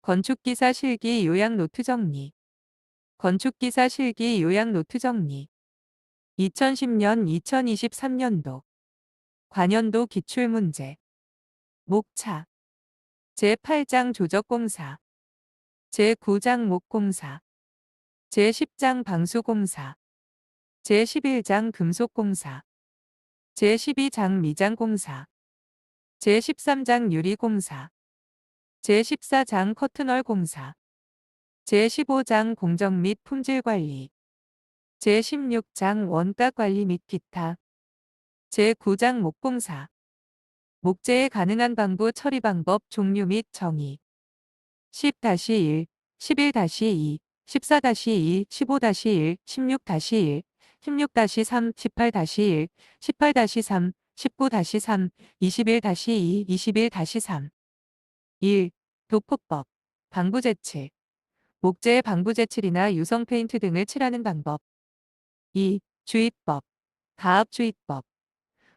건축기사 실기 요약 노트 정리. 건축기사 실기 요약 노트 정리. 2010년 2023년도 관연도 기출문제. 목차. 제8장 조적공사. 제9장 목공사. 제10장 방수공사. 제11장 금속공사. 제12장 미장공사. 제13장 유리공사. 제14장 커튼월 공사. 제15장 공정 및 품질관리. 제16장 원가관리 및 기타. 제9장 목공사. 목재에 가능한 방부 처리 방법 종류 및 정의. 10-1, 11-2, 14-2, 15-1, 16-1, 16-3, 18-1, 18-3, 19-3, 21-2, 21-3. 1. 도포법. 방부제칠. 목재에 방부제칠이나 유성 페인트 등을 칠하는 방법. 2. 주입법. 가압주입법.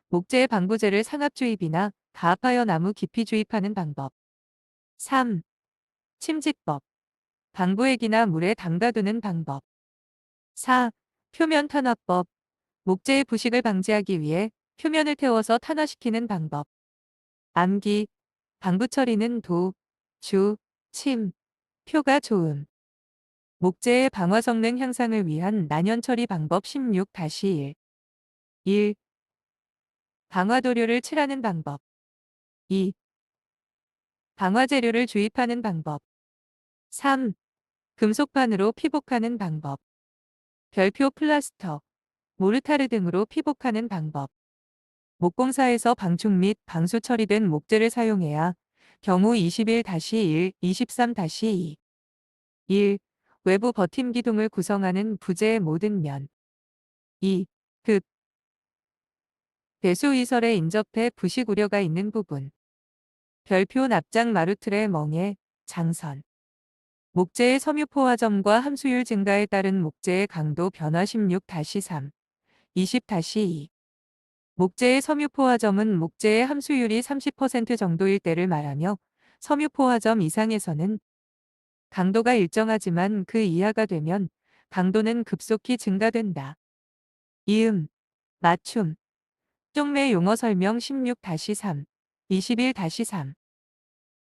목재에 방부제를 상압주입이나 가압하여 나무 깊이 주입하는 방법. 3. 침지법. 방부액이나 물에 담가두는 방법. 4. 표면 탄화법. 목재의 부식을 방지하기 위해 표면을 태워서 탄화시키는 방법. 암기. 방부 처리는 도, 주, 침, 표가 좋음. 목재의 방화 성능 향상을 위한 난연 처리 방법 16-1. 1. 방화 도료를 칠하는 방법. 2. 방화 재료를 주입하는 방법. 3. 금속판으로 피복하는 방법. 별표 플라스터, 모르타르 등으로 피복하는 방법. 목공사에서 방충 및 방수 처리된 목재를 사용해야 경우 21-1, 23-2. 1. 외부 버팀 기둥을 구성하는 부재의 모든 면. 2. 급. 배수이설에 인접해 부식 우려가 있는 부분. 별표 납작 마루틀의 멍에, 장선. 목재의 섬유 포화점과 함수율 증가에 따른 목재의 강도 변화 16-3, 20-2. 목재의 섬유 포화점은 목재의 함수율이 30% 정도일 때를 말하며 섬유 포화점 이상에서는 강도가 일정하지만 그 이하가 되면 강도는 급속히 증가된다. 이음, 맞춤. 쪽내 용어 설명 16-3, 21-3.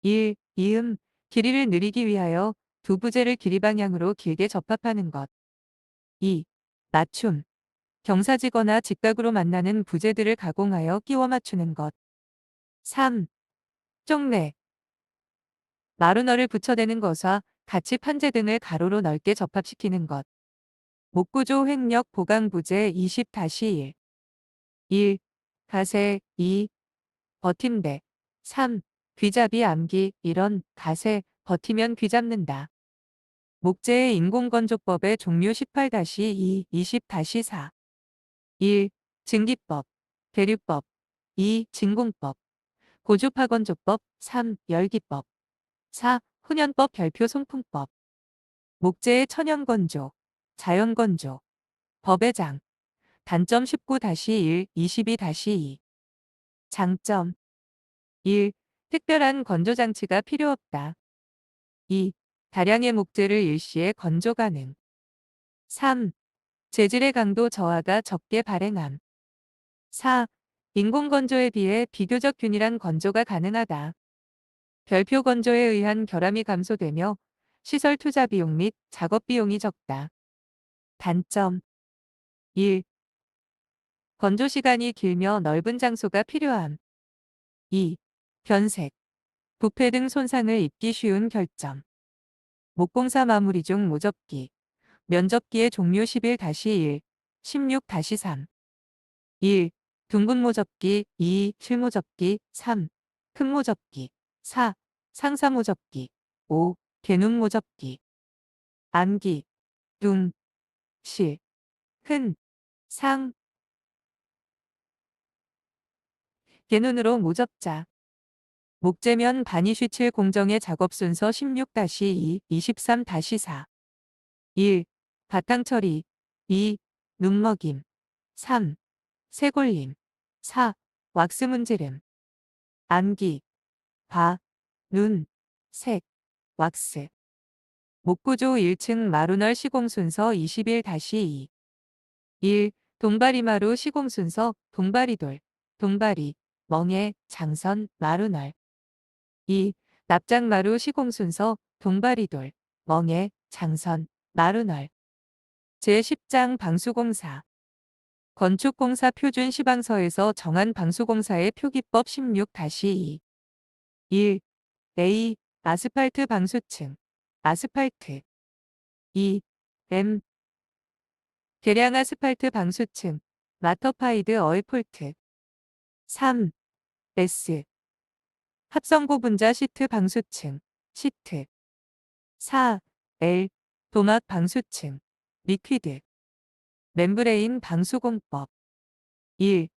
1. 이음, 길이를 늘리기 위하여 두 부재를 길이 방향으로 길게 접합하는 것. 2. 맞춤. 경사지거나 직각으로 만나는 부재들을 가공하여 끼워 맞추는 것. 3. 쪽내. 마루너를 붙여대는 것과 같이 판재 등을 가로로 넓게 접합시키는 것. 목구조 횡력 보강 부재 20-1. 1. 가세. 2. 버팀대. 3. 귀잡이 암기. 이런 가세, 버티면 귀잡는다. 목재의 인공건조법의 종류 18-2, 20-4. 1. 증기법. 대류법. 2. 진공법. 고주파건조법. 3. 열기법. 4. 훈연법 별표 송풍법. 목재의 천연건조, 자연건조. 법의 장. 단점 19-1, 22-2. 장점. 1. 특별한 건조장치가 필요 없다. 2. 다량의 목재를 일시에 건조 가능. 3. 재질의 강도 저하가 적게 발행함. 4. 인공건조에 비해 비교적 균일한 건조가 가능하다. 별표 건조에 의한 결함이 감소되며 시설 투자 비용 및 작업 비용이 적다. 단점. 1. 건조 시간이 길며 넓은 장소가 필요함. 2. 변색, 부패 등 손상을 입기 쉬운 결점. 목공사 마무리 중 모접기. 면접기의 종류 11-1, 16-3. 1. 둥근 모접기. 2. 실모접기. 3. 큰 모접기. 4. 상사 모접기. 5. 개눈 모접기. 암기. 둥, 실, 큰, 상. 개눈으로 모접자. 목재면 바니쉬칠 공정의 작업 순서 16-2, 23-4. 1. 바탕 처리. 2. 눈먹임. 3. 쇄골림. 4. 왁스 문지름. 암기. 바, 눈, 색, 왁스. 목구조 1층 마루널 시공순서 21-2. 1. 동바리마루 시공순서 동바리돌, 동바리, 멍에, 장선, 마루널. 2. 납작마루 시공순서 동바리돌, 멍에, 장선, 마루널. 제10장 방수공사. 건축공사 표준 시방서에서 정한 방수공사의 표기법 16-2. 1. A. 아스팔트 방수층, 아스팔트. 2. M. 계량 아스팔트 방수층, 마터파이드 어이폴트. 3. S. 합성고 분자 시트 방수층, 시트. 4. L. 도막 방수층, 리퀴드. 멤브레인 방수공법. 1.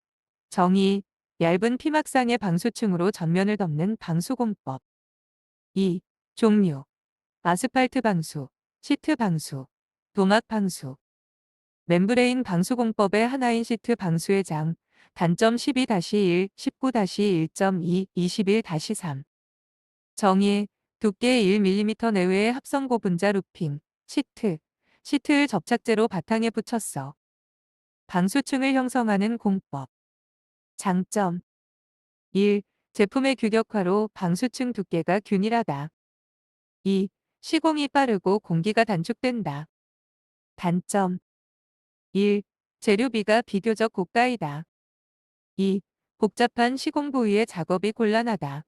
정의. 얇은 피막상의 방수층으로 전면을 덮는 방수공법. 2. 종류. 아스팔트 방수, 시트 방수, 도막 방수. 멤브레인 방수공법의 하나인 시트 방수의 장. 단점 12-1, 19-1.2, 21-3. 정의. 두께 1mm 내외의 합성고 분자 루핑, 시트. 시트를 접착제로 바탕에 붙였어. 방수층을 형성하는 공법. 장점. 1. 제품의 규격화로 방수층 두께가 균일하다. 2. 시공이 빠르고 공기가 단축된다. 단점. 1. 재료비가 비교적 고가이다. 2. 복잡한 시공 부위의 작업이 곤란하다.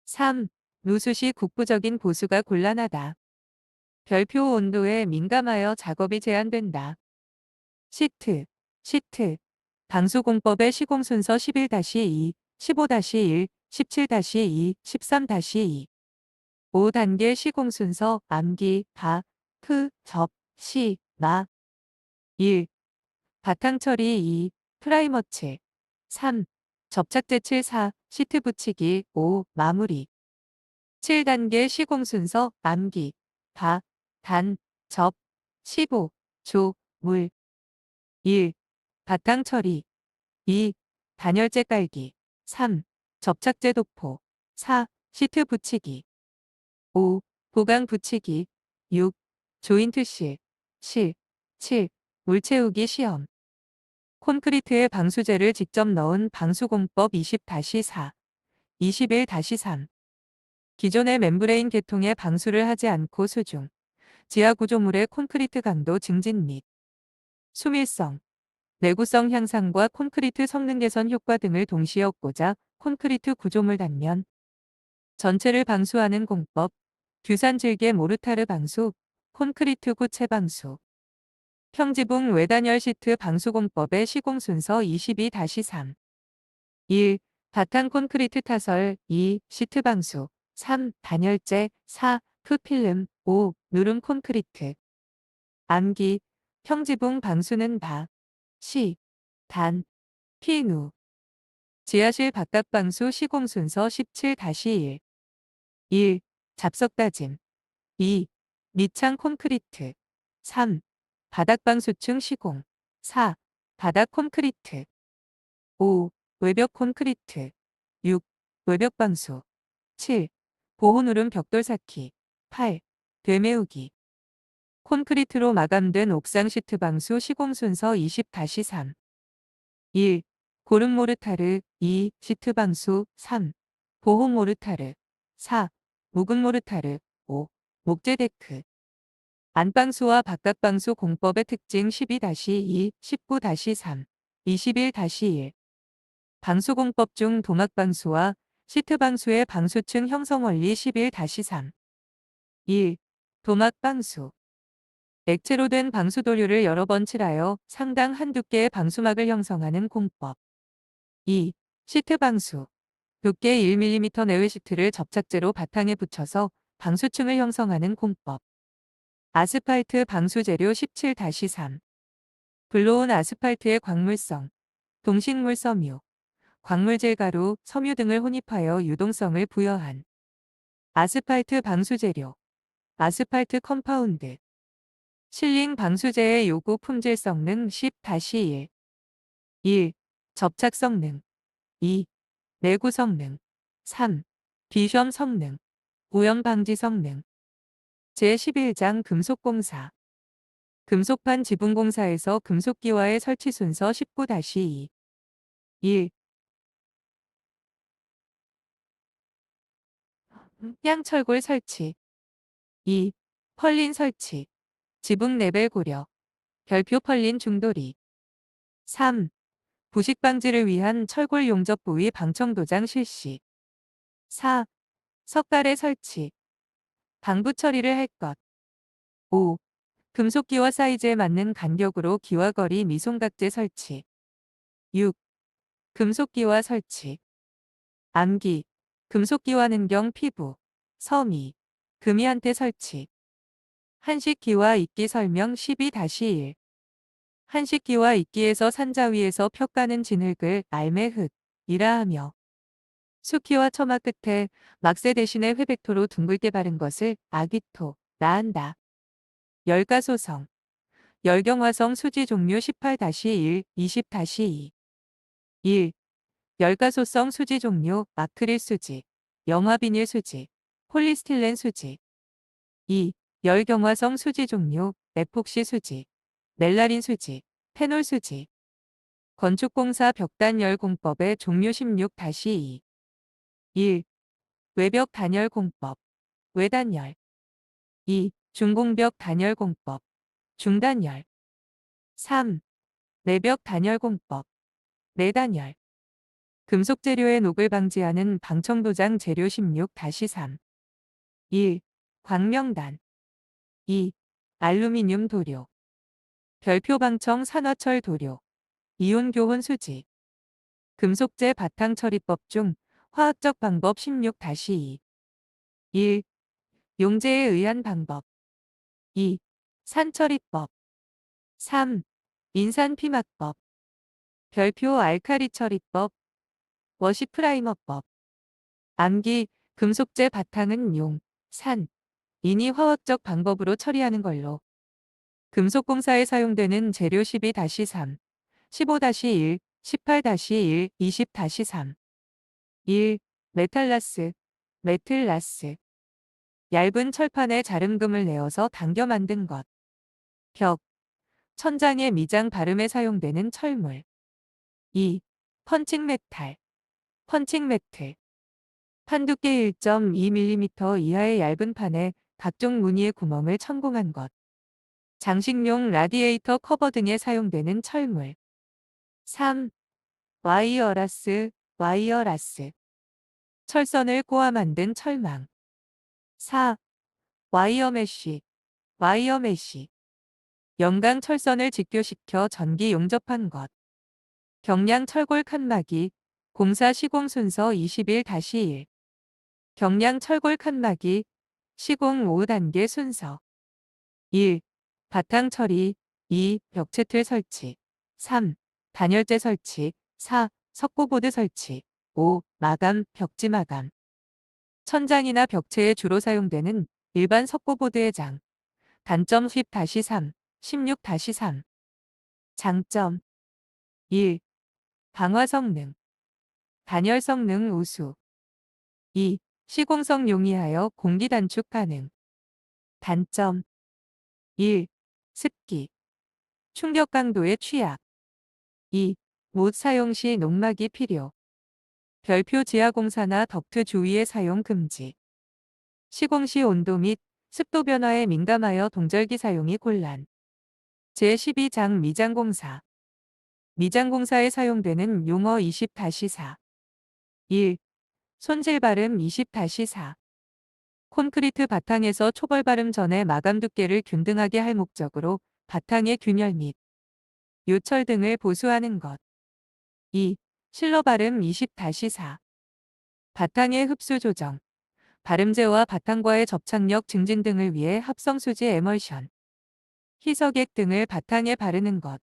3. 누수 시 국부적인 보수가 곤란하다. 별표 온도에 민감하여 작업이 제한된다. 시트. 시트. 방수공법의 시공순서 11-2, 15-1, 17-2, 13-2. 5단계 시공순서 암기, 바, 크, 접, 시, 마. 1. 바탕 처리 2. 프라이머 칠. 3. 접착제 칠 4. 시트 붙이기 5. 마무리. 7단계 시공순서 암기, 바, 단, 접, 15. 조, 물. 1. 바탕 처리. 2. 단열재 깔기. 3. 접착제 도포. 4. 시트 붙이기. 5. 보강 붙이기. 6. 조인트 실. 7. 물 채우기 시험. 콘크리트에 방수제를 직접 넣은 방수공법 20-4, 21-3. 기존의 멤브레인 계통에 방수를 하지 않고 수중, 지하 구조물의 콘크리트 강도 증진 및 수밀성, 내구성 향상과 콘크리트 성능 개선 효과 등을 동시에 얻고자 콘크리트 구조물 단면 전체를 방수하는 공법, 규산 질개 모르타르 방수, 콘크리트 구체 방수. 평지붕 외단열 시트 방수공법의 시공순서 22-3. 1. 바탕 콘크리트 타설. 2. 시트 방수. 3. 단열재. 4. 푸필름. 5. 누름 콘크리트. 암기. 평지붕 방수는 바, 시, 단, 피, 누. 지하실 바깥 방수 시공순서 17-1. 1. 잡석 다짐. 2. 밑창 콘크리트. 3. 바닥 방수층 시공. 4. 바닥 콘크리트. 5. 외벽 콘크리트. 6. 외벽 방수. 7. 보호누름 벽돌 쌓기. 8. 되메우기. 콘크리트로 마감된 옥상 시트 방수 시공 순서 20-3. 1. 고름 모르타르. 2. 시트 방수. 3. 보호 모르타르. 4. 묵은 모르타르. 5. 목재 데크. 안방수와 바깥방수 공법의 특징 12-2, 19-3, 21-1. 방수공법 중 도막방수와 시트방수의 방수층 형성 원리 11-3. 1. 도막방수. 액체로 된 방수도료를 여러 번 칠하여 상당 한두 개의 방수막을 형성하는 공법. 2. 시트방수. 두께 1mm 내외 시트를 접착제로 바탕에 붙여서 방수층을 형성하는 공법. 아스팔트 방수재료 17-3. 불로온 아스팔트의 광물성, 동식물 섬유, 광물질 가루, 섬유 등을 혼입하여 유동성을 부여한 아스팔트 방수재료, 아스팔트 컴파운드. 실링 방수제의 요구 품질 성능 10-1. 1. 접착 성능. 2. 내구 성능. 3. 비숑 성능, 오염 방지 성능. 제11장 금속공사. 금속판 지붕공사에서 금속기와의 설치 순서 19-2. 1. 양철골 설치. 2. 펄린 설치. 지붕 레벨 고려. 별표 펄린 중돌이. 3. 부식 방지를 위한 철골 용접 부위 방청 도장 실시. 4. 석가래 설치. 방부 처리를 할 것. 5. 금속기와 사이즈에 맞는 간격으로 기와거리 미손각재 설치. 6. 금속기와 설치. 암기. 금속기와 능경 피부. 섬이. 금이한테 설치. 한식기와 이끼 설명 12-1. 한식기와 이끼에서 산자 위에서 펴가는 진흙을 알매흙 이라 하며 수키와 처마 끝에 막새 대신에 회백토로 둥글게 바른 것을 아귀토 라 한다. 열가소성. 열경화성 수지 종류 18-1, 20-2. 1. 열가소성 수지 종류 아크릴 수지, 염화비닐 수지, 폴리스틸렌 수지. 2. 열경화성 수지 종류 에폭시 수지, 멜라린 수지, 페놀 수지. 건축공사 벽단열 공법의 종류 16-2. 1. 외벽 단열 공법, 외단열. 2. 중공벽 단열 공법, 중단열. 3. 내벽 단열 공법, 내단열. 금속 재료의 녹을 방지하는 방청도장 재료 16-3. 1. 광명단. 2. 알루미늄 도료. 별표 방청 산화철 도료. 이온 교혼 수지. 금속재 바탕 처리법 중 화학적 방법 16-2. 1. 용재에 의한 방법. 2. 산처리법. 3. 인산피막법. 별표 알카리 처리법. 워시 프라이머법. 암기. 금속재 바탕은 용, 산, 인이 화학적 방법으로 처리하는 걸로. 금속공사에 사용되는 재료 12-3, 15-1, 18-1, 20-3. 1. 메탈라스, 메틀라스. 얇은 철판에 자름금을 내어서 당겨 만든 것. 벽, 천장의 미장 바름에 사용되는 철물. 2. 펀칭 메탈, 펀칭 매트. 판 두께 1.2mm 이하의 얇은 판에 각종 무늬의 구멍을 천공한 것. 장식용 라디에이터 커버 등에 사용되는 철물. 3. 와이어라스, 와이어라스. 철선을 꼬아 만든 철망. 4. 와이어 메쉬, 와이어 메쉬. 연강 철선을 직교시켜 전기 용접한 것. 경량 철골 칸막이, 공사 시공 순서 21-1. 경량 철골 칸막이, 시공 5단계 순서. 1. 바탕 처리. 2. 벽체틀 설치. 3. 단열재 설치. 4. 석고보드 설치. 5. 마감, 벽지 마감. 천장이나 벽체에 주로 사용되는 일반 석고보드의 장. 단점 10-3, 16-3. 장점. 1. 방화 성능. 단열 성능 우수. 2. 시공성 용이하여 공기 단축 가능. 단점. 1. 습기. 충격 강도에 취약. 2. 못 사용 시 농막이 필요. 별표 지하공사나 덕트 주위의 사용 금지. 시공 시 온도 및 습도 변화에 민감하여 동절기 사용이 곤란. 제12장 미장공사. 미장공사에 사용되는 용어 20-4. 1. 손질 발음 20-4. 콘크리트 바탕에서 초벌 발음 전에 마감 두께를 균등하게 할 목적으로 바탕의 균열 및 요철 등을 보수하는 것. 2. 실러 발음 20-4. 바탕의 흡수 조정, 발음제와 바탕과의 접착력 증진 등을 위해 합성수지 에멀션, 희석액 등을 바탕에 바르는 것.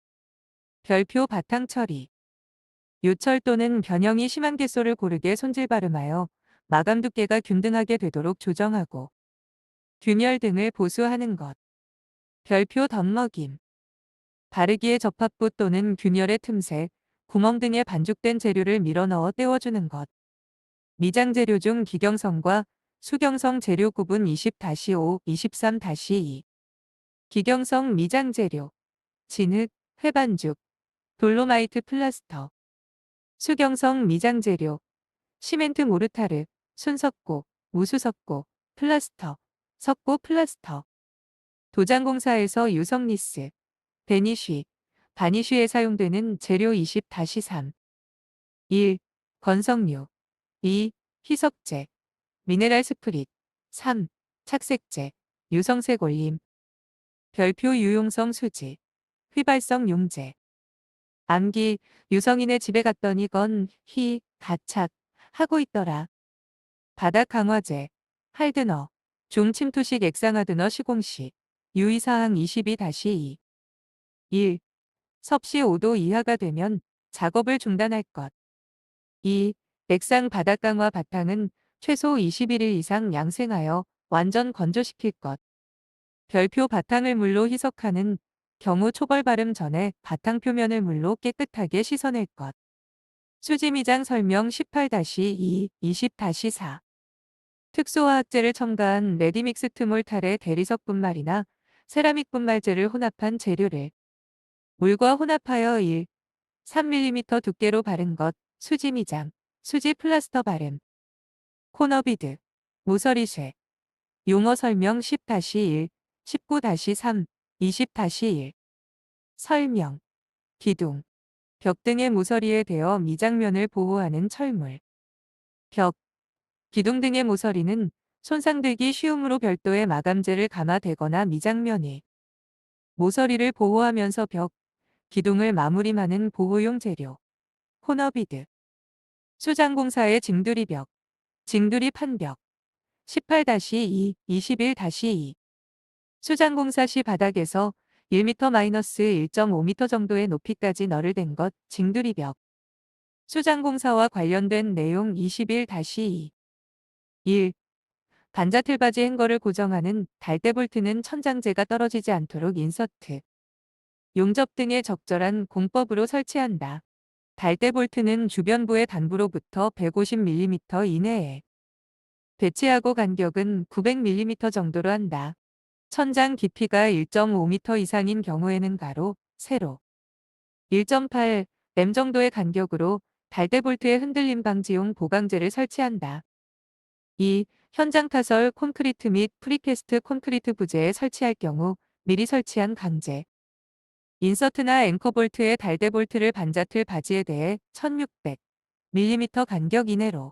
별표 바탕 처리. 요철 또는 변형이 심한 개소를 고르게 손질 발음하여 마감 두께가 균등하게 되도록 조정하고 균열 등을 보수하는 것. 별표 덧먹임. 바르기의 접합부 또는 균열의 틈새, 구멍 등에 반죽된 재료를 밀어 넣어 떼워주는 것. 미장 재료 중 기경성과 수경성 재료 구분 20-5, 23-2. 기경성 미장 재료. 진흙, 회반죽, 돌로마이트 플라스터. 수경성 미장 재료. 시멘트 모르타르, 순석고, 무수석고, 플라스터, 석고 플라스터. 도장공사에서 유성리스, 베니쉬, 바니쉬에 사용되는 재료 20-3. 1. 건성류. 2. 희석제, 미네랄 스프릿. 3. 착색제, 유성색 올림. 별표 유용성 수지, 휘발성 용제. 암기, 유성인의 집에 갔더니 가착, 하고 있더라. 바닥 강화제, 할드너, 중침투식 액상하드너 시공시, 유의사항 22-2. 1. 섭씨 5도 이하가 되면 작업을 중단할 것. 2. 액상 바닥 강화 바탕은 최소 21일 이상 양생하여 완전 건조시킬 것. 별표 바탕을 물로 희석하는 경우 초벌 발음 전에 바탕 표면을 물로 깨끗하게 씻어낼 것. 수지미장 설명 18-2, 20-4. 특수화학제를 첨가한 레디믹스 트몰탈의 대리석 분말이나 세라믹 분말제를 혼합한 재료를 물과 혼합하여 1, 3mm 두께로 바른 것. 수지미장, 수지 플라스터 바름. 코너비드, 모서리쇠. 용어 설명 10-1, 19-3, 20-1. 설명. 기둥, 벽 등의 모서리에 대어 미장면을 보호하는 철물. 벽, 기둥 등의 모서리는 손상되기 쉬움으로 별도의 마감재를 감아대거나 미장면에 모서리를 보호하면서 벽, 기둥을 마무리하는 보호용 재료. 코너비드. 수장공사의 징두리벽, 징두리 판벽. 18-2, 21-2. 수장공사 시 바닥에서 1m-1.5m 정도의 높이까지 널을 댄 것. 징두리벽. 수장공사와 관련된 내용 21-2. 1. 반자틀바지 행거를 고정하는 달대볼트는 천장재가 떨어지지 않도록 인서트, 용접 등의 적절한 공법으로 설치한다. 달대볼트는 주변부의 단부로부터 150mm 이내에 배치하고 간격은 900mm 정도로 한다. 천장 깊이가 1.5m 이상인 경우에는 가로, 세로 1.8m 정도의 간격으로 달대볼트의 흔들림 방지용 보강재를 설치한다. 2. 현장 타설 콘크리트 및 프리캐스트 콘크리트 부재에 설치할 경우 미리 설치한 강제 인서트나 앵커볼트의 달대볼트를 반자틀 바지에 대해 1600mm 간격 이내로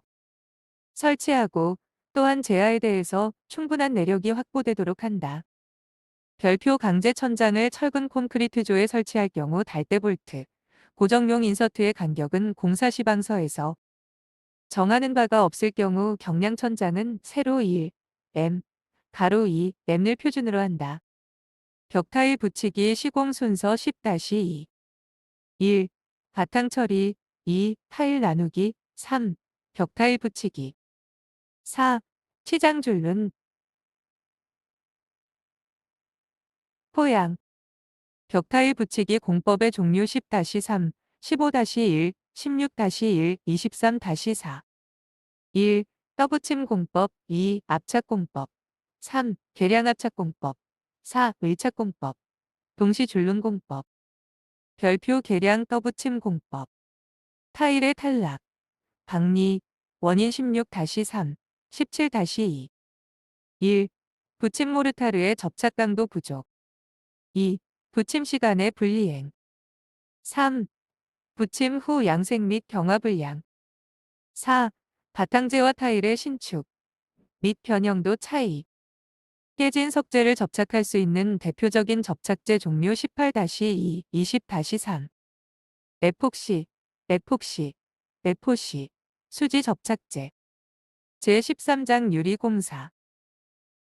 설치하고 또한 제하에 대해서 충분한 내력이 확보되도록 한다. 별표 강제 천장을 철근 콘크리트조에 설치할 경우 달대볼트, 고정용 인서트의 간격은 공사 시방서에서 정하는 바가 없을 경우 경량 천장은 세로 1m, 가로 2m을 표준으로 한다. 벽타일 붙이기 시공 순서 10-2. 1. 바탕 처리. 2. 타일 나누기. 3. 벽타일 붙이기. 4. 치장 줄눈. 포양. 벽타일 붙이기 공법의 종류 10-3, 15-1, 16-1, 23-4. 1. 떠붙임 공법. 2. 압착 공법. 3. 계량 압착 공법. 4. 밀착 공법. 동시 줄눈 공법. 별표 계량 떠붙임 공법. 타일의 탈락. 박리. 원인 16-3, 17-2. 1. 붙임 모르타르의 접착 강도 부족. 2. 붙임 시간의 불이행. 3. 붙임 후 양생 및 경화 불량. 4. 바탕재와 타일의 신축 및 변형도 차이. 깨진 석재를 접착할 수 있는 대표적인 접착제 종류 18-2, 20-3. 에폭시, 에폭시, 에포시, 수지 접착제. 제13장 유리공사.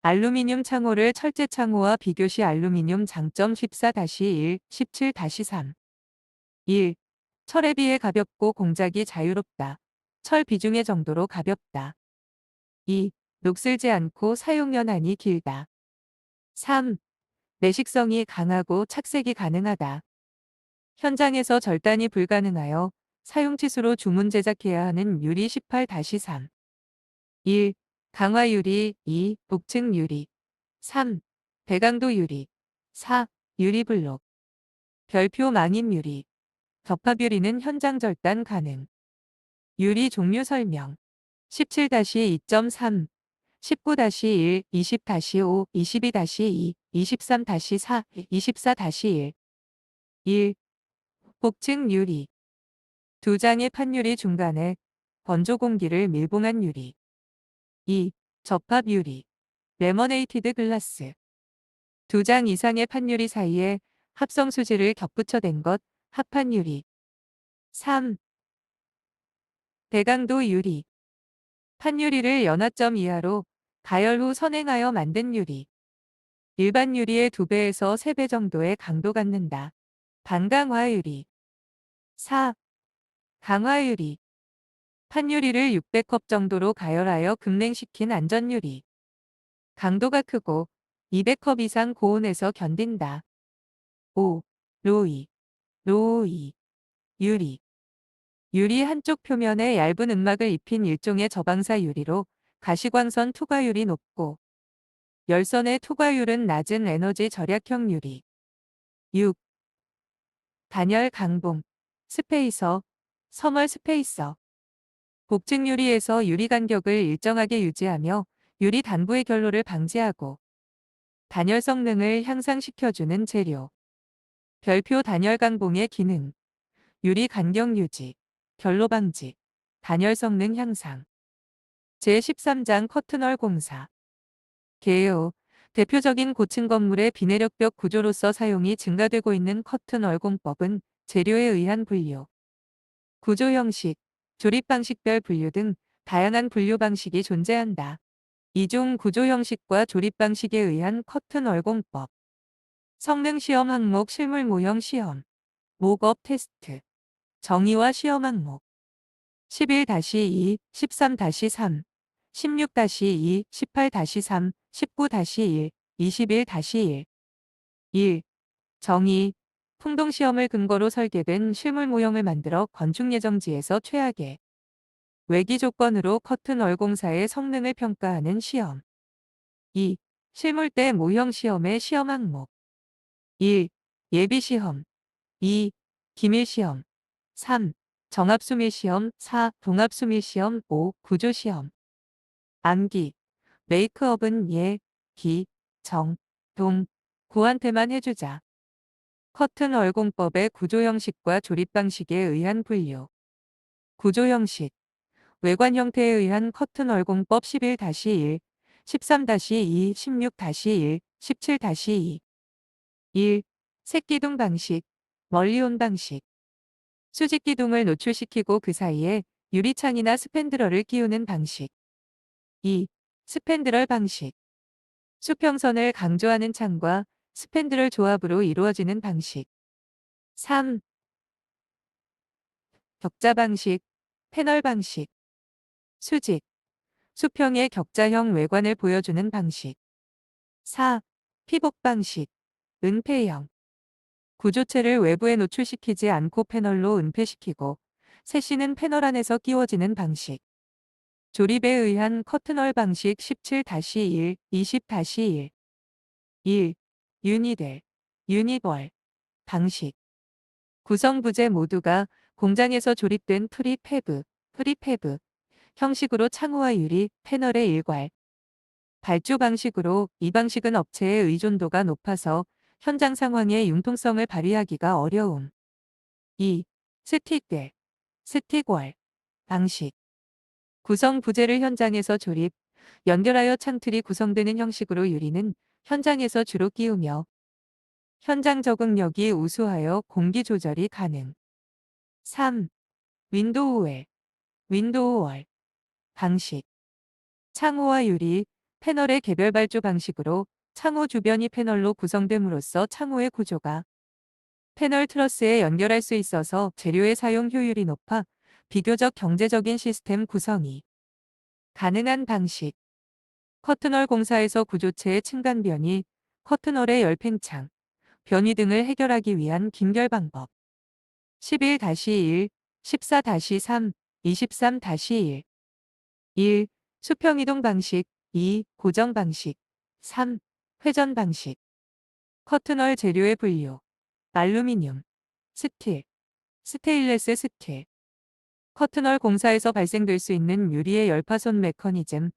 알루미늄 창호를 철제 창호와 비교시 알루미늄 장점 14-1, 17-3. 1. 철에 비해 가볍고 공작이 자유롭다. 철 비중의 정도로 가볍다. 2. 녹슬지 않고 사용연한이 길다. 3. 내식성이 강하고 착색이 가능하다. 현장에서 절단이 불가능하여 사용 치수로 주문 제작해야 하는 유리 18-3. 1. 강화유리 2. 복층 유리 3. 배강도 유리 4. 유리블록 별표 망임 유리 덮합 유리는 현장 절단 가능. 유리 종류 설명 17-2.3 19-1 20-5 22-2 23-4 24-1 1. 복층 유리 두 장의 판유리 중간에 건조 공기를 밀봉한 유리 2. 접합 유리 레머네이티드 글라스 두 장 이상의 판유리 사이에 합성 수지를 겹붙여댄 것 합판 유리 3. 배강도 유리 판유리를 연화점 이하로 가열 후 선행하여 만든 유리 일반 유리의 2배에서 3배 정도의 강도 갖는다. 반강화 유리 4. 강화 유리 판유리를 600컵 정도로 가열하여 급냉시킨 안전 유리 강도가 크고 200컵 이상 고온에서 견딘다. 5. 로이 로이 유리 유리 한쪽 표면에 얇은 은막을 입힌 일종의 저방사 유리로 가시광선 투과율이 높고 열선의 투과율은 낮은 에너지 절약형 유리 6. 단열 강봉 스페이서 서멀 스페이서 복층 유리에서 유리 간격을 일정하게 유지하며 유리 단부의 결로를 방지하고 단열 성능을 향상시켜주는 재료. 별표 단열 강봉의 기능 유리 간격 유지, 결로 방지, 단열 성능 향상 제13장 커튼월 공사 개요. 대표적인 고층 건물의 비내력벽 구조로서 사용이 증가되고 있는 커튼월 공법은 재료에 의한 분류, 구조 형식, 조립 방식별 분류 등 다양한 분류 방식이 존재한다. 이중 구조 형식과 조립 방식에 의한 커튼월 공법 성능 시험 항목 실물 모형 시험 목업 테스트 정의와 시험 항목 11-2, 13-3, 16-2, 18-3, 19-1, 21-1 1. 정의 풍동시험을 근거로 설계된 실물 모형을 만들어 건축 예정지에서 최악의 외기 조건으로 커튼 얼공사의 성능을 평가하는 시험 2. 실물대 모형 시험의 시험 항목 1. 예비시험 2. 기밀시험 3. 정합수밀시험 4. 동합수밀시험 5. 구조시험 암기 메이크업은 예, 기, 정, 동, 구한테만 해주자. 커튼 얼공법의 구조 형식과 조립 방식에 의한 분류 구조 형식 외관 형태에 의한 커튼 얼공법 11-1, 13-2, 16-1, 17-2 1. 색기둥 방식 멀리온 방식 수직기둥을 노출시키고 그 사이에 유리창이나 스팬드럴을 끼우는 방식 2. 스팬드럴 방식 수평선을 강조하는 창과 스팬드럴 조합으로 이루어지는 방식 3. 격자 방식 패널 방식 수직 수평의 격자형 외관을 보여주는 방식 4. 피복 방식 은폐형 구조체를 외부에 노출시키지 않고 패널로 은폐시키고 세시는 패널 안에서 끼워지는 방식 조립에 의한 커튼월 방식 17-1, 20-1 1. 유니델, 유니벌 방식 구성 부재 모두가 공장에서 조립된 프리패브 형식으로 창호와 유리, 패널의 일괄 발주 방식으로 이 방식은 업체의 의존도가 높아서 현장 상황의 융통성을 발휘하기가 어려움. 2. 스틱대, 스틱월 방식 구성 부재를 현장에서 조립, 연결하여 창틀이 구성되는 형식으로 유리는 현장에서 주로 끼우며 현장 적응력이 우수하여 공기 조절이 가능. 3. 윈도우월 방식 창호와 유리, 패널의 개별 발주 방식으로 창호 주변이 패널로 구성됨으로써 창호의 구조가 패널 트러스에 연결할 수 있어서 재료의 사용 효율이 높아 비교적 경제적인 시스템 구성이 가능한 방식 커튼월 공사에서 구조체의 층간 변이, 커튼월의 열팽창, 변이 등을 해결하기 위한 긴결 방법 11-1, 14-3, 23-1 1. 수평 이동 방식. 2. 고정 방식. 3. 회전 방식. 커튼월 재료의 분류. 알루미늄, 스틸, 스테인레스 스틸. 커튼월 공사에서 발생될 수 있는 유리의 열파손 메커니즘,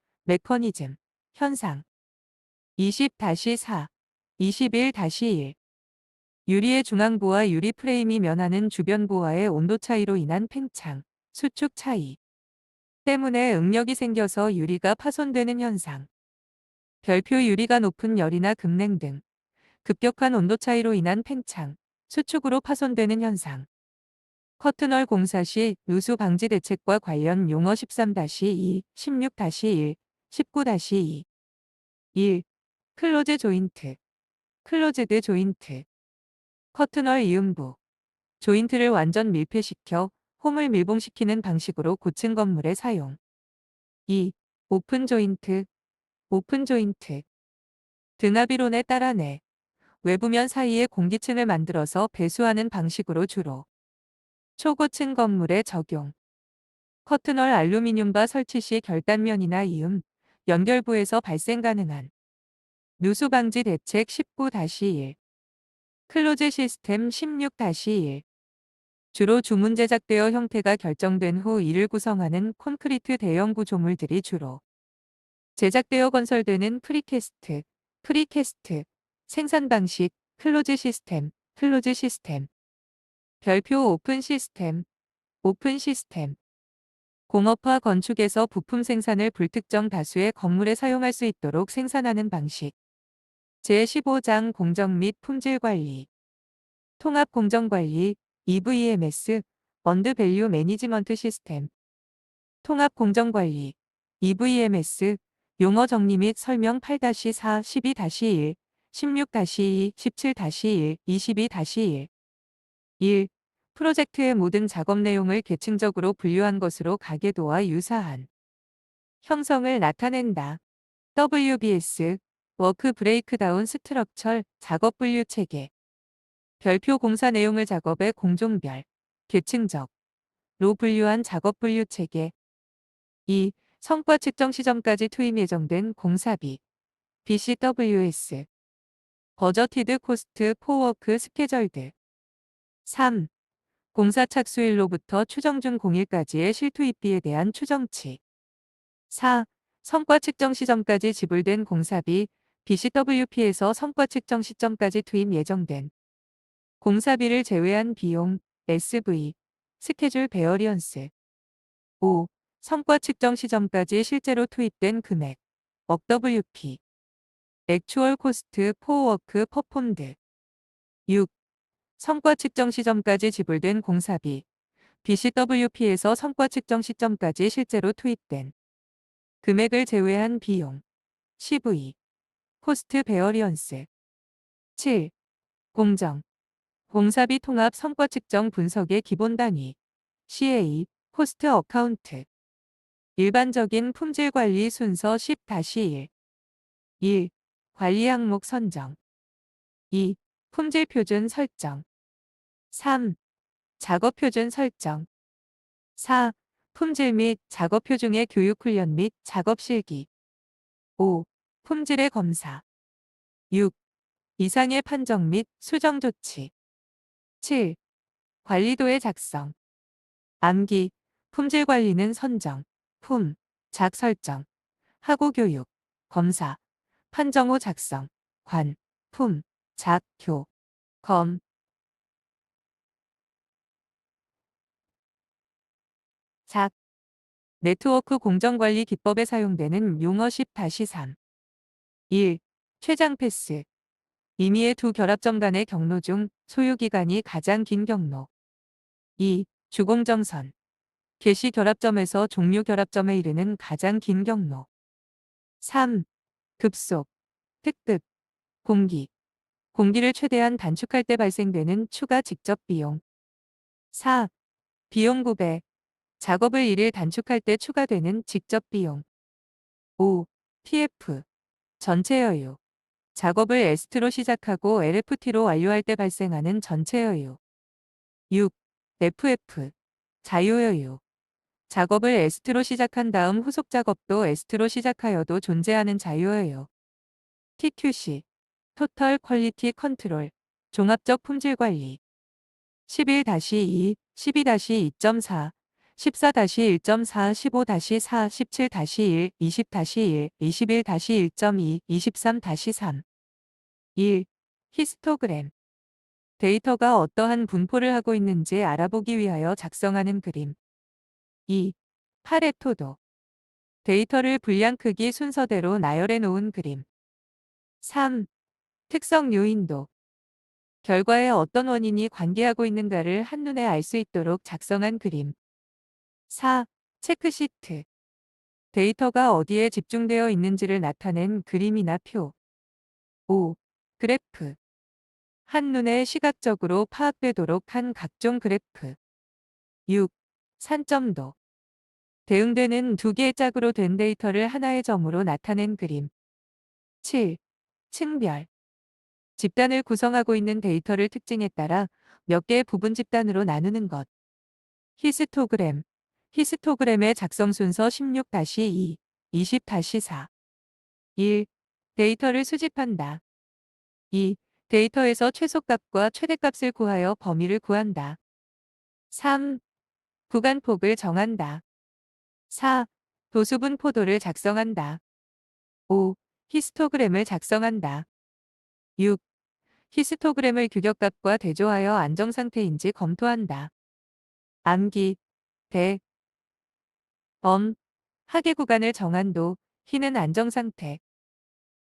현상. 20-4, 21-1. 유리의 중앙부와 유리 프레임이 면하는 주변부와의 온도 차이로 인한 팽창, 수축 차이 때문에 응력이 생겨서 유리가 파손되는 현상. 별표 유리가 높은 열이나 급냉 등 급격한 온도 차이로 인한 팽창, 수축으로 파손되는 현상. 커튼월 공사 시 누수 방지 대책과 관련 용어 13-2, 16-1, 19-2. 1. 클로즈 조인트, 클로즈드 조인트. 커튼월 이음부. 조인트를 완전 밀폐시켜 홈을 밀봉시키는 방식으로 고층 건물에 사용. 2. 오픈 조인트, 오픈 조인트. 드나비론에 따라 내, 외부면 사이에 공기층을 만들어서 배수하는 방식으로 주로 초고층 건물에 적용. 커튼월 알루미늄바 설치 시 결단면이나 이음, 연결부에서 발생 가능한 누수 방지 대책 19-1. 클로즈 시스템 16-1. 주로 주문 제작되어 형태가 결정된 후 이를 구성하는 콘크리트 대형 구조물들이 주로 제작되어 건설되는 프리캐스트, 생산 방식, 클로즈 시스템, 클로즈 시스템. 별표 오픈 시스템. 공업화 건축에서 부품 생산을 불특정 다수의 건물에 사용할 수 있도록 생산하는 방식. 제15장 공정 및 품질 관리. 통합 공정 관리, EVMS, 언드 밸류 매니지먼트 시스템. 통합 공정 관리, EVMS, 용어 정리 및 설명 8-4, 12-1, 16-2, 17-1, 22-1. 1. 프로젝트의 모든 작업 내용을 계층적으로 분류한 것으로 가계도와 유사한 형성을 나타낸다. WBS, 워크 브레이크다운 스트럭처 작업 분류 체계. 별표 공사 내용을 작업의 공종별, 계층적, 로 분류한 작업 분류 체계. 2. 성과 측정 시점까지 투입 예정된 공사비, BCWS. 버저티드 코스트 포워크 스케절드. 3. 공사 착수일로부터 추정 중 공일까지의 실투입비에 대한 추정치. 4. 성과 측정 시점까지 지불된 공사비, BCWP에서 성과 측정 시점까지 투입 예정된 공사비를 제외한 비용, SV, 스케줄 베어리언스. 5. 성과 측정 시점까지 실제로 투입된 금액, WP. 액추얼 코스트 포 워크 퍼폼드. 6. 성과 측정 시점까지 지불된 공사비, BCWP에서 성과 측정 시점까지 실제로 투입된 금액을 제외한 비용, CV, 코스트 베어리언스. 7. 공정. 공사비 통합 성과 측정 분석의 기본 단위, CA, 코스트 어카운트. 일반적인 품질 관리 순서 10-1. 1. 관리 항목 선정. 2. 품질 표준 설정. 3. 작업 표준 설정. 4. 품질 및 작업 표준의 교육 훈련 및 작업 실기. 5. 품질의 검사. 6. 이상의 판정 및 수정 조치. 7. 관리도의 작성. 암기, 품질 관리는 선정, 작 설정, 하고 교육, 검사, 판정 후 작성, 작, 검. 작. 네트워크 공정관리 기법에 사용되는 용어 10-3. 1. 최장 패스. 임의의 두 결합점 간의 경로 중 소요기간이 가장 긴 경로. 2. 주공정선. 개시 결합점에서 종료 결합점에 이르는 가장 긴 경로. 3. 급속, 특급, 공기. 공기를 최대한 단축할 때 발생되는 추가 직접 비용. 4. 비용 구배. 작업을 1일 단축할 때 추가되는 직접 비용. 5. TF. 전체 여유. 작업을 ST로 시작하고 LFT로 완료할 때 발생하는 전체 여유. 6. FF. 자유 여유. 작업을 St로 시작한 다음 후속 작업도 St로 시작하여도 존재하는 자유예요. TQC 토털 퀄리티 컨트롤 종합적 품질 관리 11-2, 12-2.4, 14-1.4, 15-4, 17-1, 20-1, 21-1.2, 23-3. 1. 히스토그램. 데이터가 어떠한 분포를 하고 있는지 알아보기 위하여 작성하는 그림. 2. 파레토도. 데이터를 분량 크기 순서대로 나열해 놓은 그림. 3. 특성 요인도. 결과에 어떤 원인이 관계하고 있는가를 한눈에 알 수 있도록 작성한 그림. 4. 체크시트. 데이터가 어디에 집중되어 있는지를 나타낸 그림이나 표. 5. 그래프. 한눈에 시각적으로 파악되도록 한 각종 그래프. 6. 산점도. 대응되는 두 개의 짝으로 된 데이터를 하나의 점으로 나타낸 그림. 7. 층별. 집단을 구성하고 있는 데이터를 특징에 따라 몇 개의 부분 집단으로 나누는 것. 히스토그램. 히스토그램의 작성 순서 16-2, 20-4. 1. 데이터를 수집한다. 2. 데이터에서 최소값과 최대값을 구하여 범위를 구한다. 3. 구간폭을 정한다. 4. 도수분 포도를 작성한다. 5. 히스토그램을 작성한다. 6. 히스토그램을 규격값과 대조하여 안정상태인지 검토한다. 암기, 대, 범, 하계 구간을 정한도, 희는 안정상태.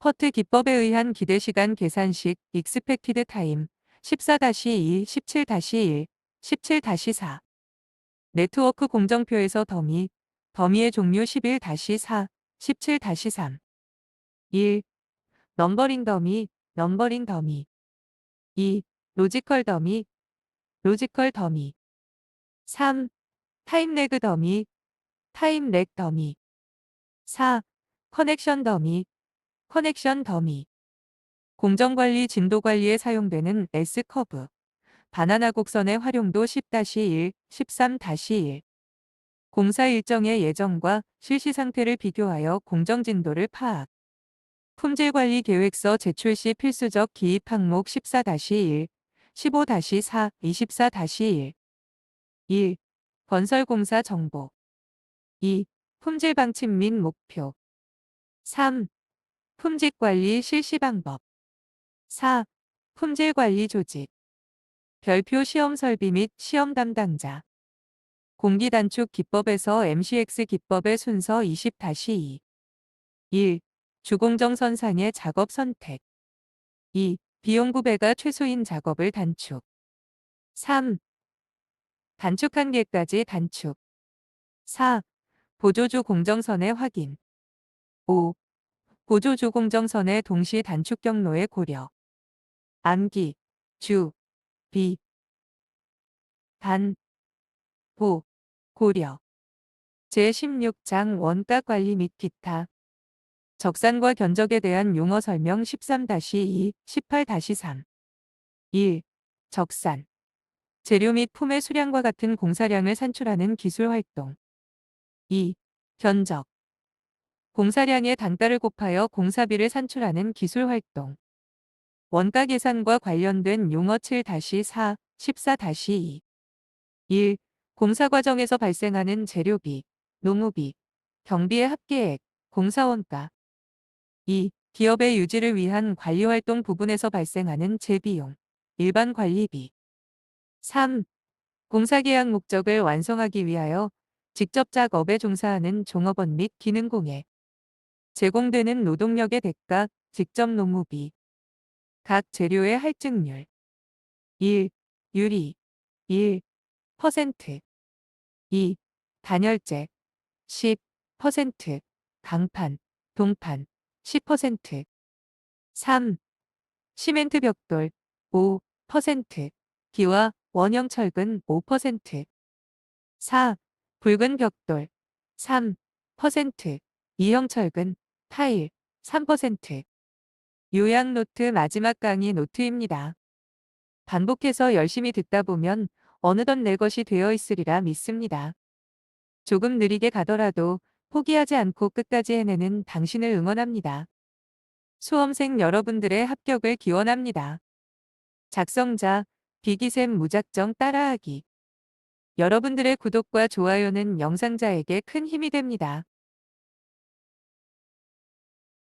퍼트 기법에 의한 기대시간 계산식 익스펙티드 타임 14-2, 17-1, 17-4. 네트워크 공정표에서 더미의 종류 11-4, 17-3. 1. 넘버링 더미. 2. 로지컬 더미. 3. 타임 레그 더미, 타임 렉 더미. 4. 커넥션 더미. 공정관리 진도관리에 사용되는 S커브. 바나나 곡선의 활용도 10-1, 13-1. 공사 일정의 예정과 실시 상태를 비교하여 공정 진도를 파악. 품질관리 계획서 제출 시 필수적 기입 항목 14-1, 15-4, 24-1. 1. 건설공사 정보. 2. 품질 방침 및 목표. 3. 품질관리 실시 방법. 4. 품질관리 조직. 별표 시험 설비 및 시험 담당자. 공기 단축 기법에서 MCX 기법의 순서 20-2. 1. 주공정 선상의 작업 선택. 2. 비용 구배가 최소인 작업을 단축. 3. 단축 한계까지 단축. 4. 보조주 공정선의 확인. 5. 보조주 공정선의 동시 단축 경로의 고려. 암기, 주, 비, 단, 보, 고려. 제16장 원가 관리 및 기타. 적산과 견적에 대한 용어 설명 13-2, 18-3. 1. 적산. 재료 및 품의 수량과 같은 공사량을 산출하는 기술 활동. 2. 견적. 공사량의 단가를 곱하여 공사비를 산출하는 기술 활동. 원가 계산과 관련된 용어 7-4, 14-2. 1. 공사 과정에서 발생하는 재료비, 노무비, 경비의 합계액, 공사원가. 2. 기업의 유지를 위한 관리활동 부분에서 발생하는 재비용, 일반 관리비. 3. 공사계약 목적을 완성하기 위하여 직접 작업에 종사하는 종업원 및 기능공에 제공되는 노동력의 대가, 직접 노무비. 각 재료의 할증률. 1. 유리 1%. 2. 단열재 10%. 강판, 동판 10%. 3. 시멘트 벽돌 5%. 기와 원형 철근 5%. 4. 붉은 벽돌 3%. 이형 철근, 타일 3%. 요약 노트 마지막 강의 노트입니다. 반복해서 열심히 듣다 보면 어느덧 내 것이 되어 있으리라 믿습니다. 조금 느리게 가더라도 포기하지 않고 끝까지 해내는 당신을 응원합니다. 수험생 여러분들의 합격을 기원합니다. 작성자, 비기셈 무작정 따라하기. 여러분들의 구독과 좋아요는 영상자에게 큰 힘이 됩니다.